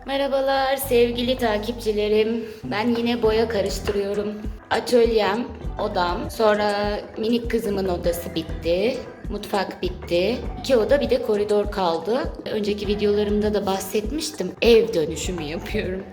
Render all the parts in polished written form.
Merhabalar sevgili takipçilerim. Ben yine boya karıştırıyorum. Atölyem, odam, sonra minik kızımın odası bitti. Mutfak bitti. 2 oda bir de koridor kaldı. Önceki videolarımda da bahsetmiştim. Ev dönüşümü yapıyorum.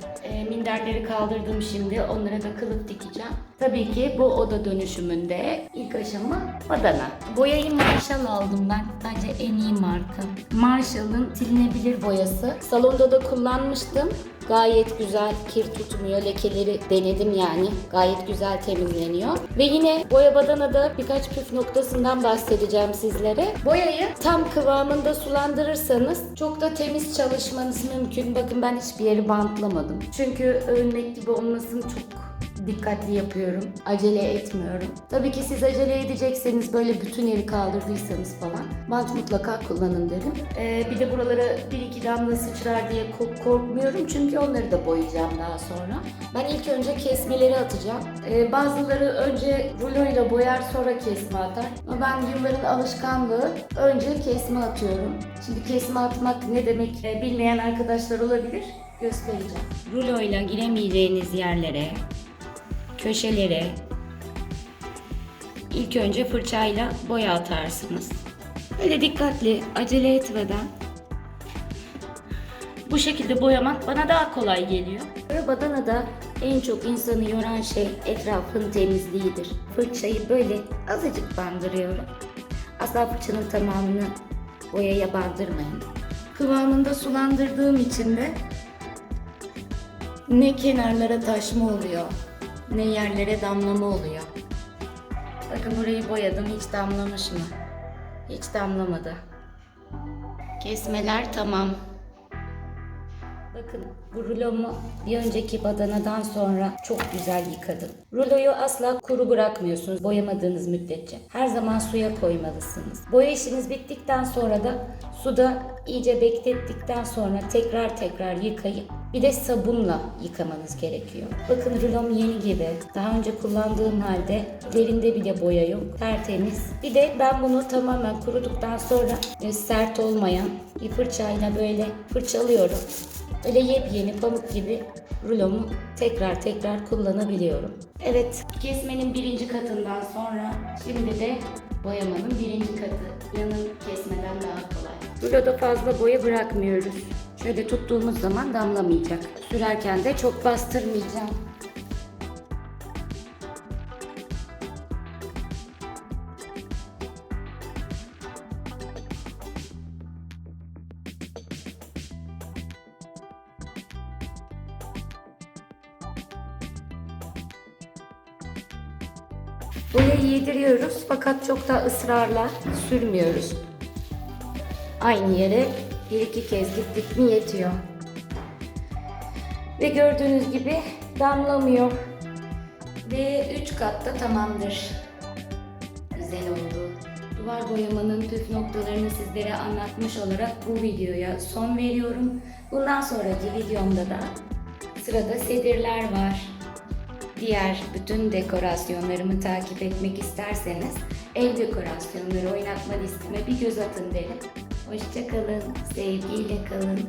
Minderleri kaldırdım şimdi. Onlara da kılıf dikeceğim. Tabii ki bu oda dönüşümünde ilk aşama badana. Boyayı Marshall aldım ben. Bence en iyi marka. Marshall'ın silinebilir boyası. Salonda da kullanmıştım. Gayet güzel, kir tutmuyor, lekeleri denedim yani. Gayet güzel temizleniyor. Ve yine boya badanada birkaç püf noktasından bahsedeceğim sizlere. Boyayı tam kıvamında sulandırırsanız çok da temiz çalışmanız mümkün. Bakın ben hiçbir yeri bantlamadım. Çünkü örnek gibi olmasını çok dikkatli yapıyorum. Acele etmiyorum. Tabii ki siz acele edecekseniz böyle bütün yeri kaldırdıysanız falan bant mutlaka kullanın derim. Bir de buralara 1-2 damla sıçrar diye korkmuyorum. Çünkü onları da boyayacağım daha sonra. Ben ilk önce kesmeleri atacağım. Bazıları önce ruloyla boyar sonra kesme atar. Ama ben yılların alışkanlığı önce kesme atıyorum. Şimdi kesme atmak ne demek bilmeyen arkadaşlar olabilir. Göstereceğim. Ruloyla giremeyeceğiniz yerlere, köşelere ilk önce fırçayla boya atarsınız. Böyle dikkatli, acele etmeden bu şekilde boyamak bana daha kolay geliyor. Badanada en çok insanı yoran şey etrafın temizliğidir. Fırçayı böyle azıcık bandırıyorum. Asla fırçanın tamamını boyaya bandırmayın. Kıvamında sulandırdığım için de ne kenarlara taşma oluyor, ne yerlere damlama oluyor. Bakın burayı boyadım, hiç damlamış mı? Hiç damlamadı. Kesmeler tamam. Bakın bu rulomu bir önceki badanadan sonra çok güzel yıkadım. Ruloyu asla kuru bırakmıyorsunuz boyamadığınız müddetçe. Her zaman suya koymalısınız. Boya işiniz bittikten sonra da suda iyice beklettikten sonra tekrar yıkayıp bir de sabunla yıkamanız gerekiyor. Bakın rulom yeni gibi. Daha önce kullandığım halde derinde bile boya yok. Tertemiz. Bir de ben bunu tamamen kuruduktan sonra sert olmayan bir fırçayla böyle fırçalıyorum. Öyle yepyeni pamuk gibi rulomu tekrar kullanabiliyorum. Evet, kesmenin birinci katından sonra şimdi de boyamanın birinci katı. Yanın kesmeden daha kolay. Ruloda fazla boya bırakmıyoruz. Şöyle tuttuğumuz zaman damlamayacak. Sürerken de çok bastırmayacağım. Boyayı yediriyoruz fakat çok da ısrarla sürmüyoruz. Aynı yere 1-2 kez gittik mi yetiyor. Ve gördüğünüz gibi damlamıyor. Ve 3 katta tamamdır. Güzel oldu. Duvar boyamanın püf noktalarını sizlere anlatmış olarak bu videoya son veriyorum. Bundan sonraki videomda da sırada sedirler var. Diğer bütün dekorasyonlarımı takip etmek isterseniz ev dekorasyonları oynatma listeme bir göz atın derim. Hoşça kalın, sevgiyle kalın.